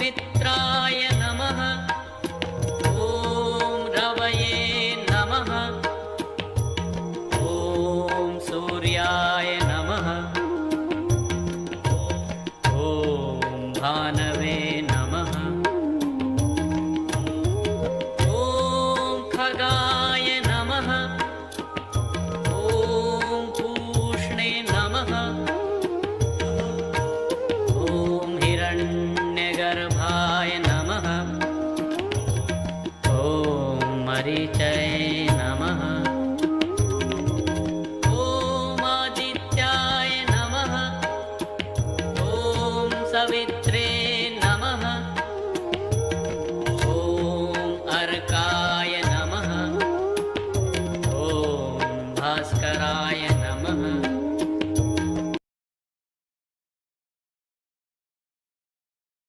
मित्राय नमः। ॐ रवये नमः। ॐ सूर्याय नमः। ॐ भानवे नमः। ॐ खगाय नमः। ॐ पूष्णे नमः। ॐ हिरण्यगर्भाय नमः। ॐ मरीचय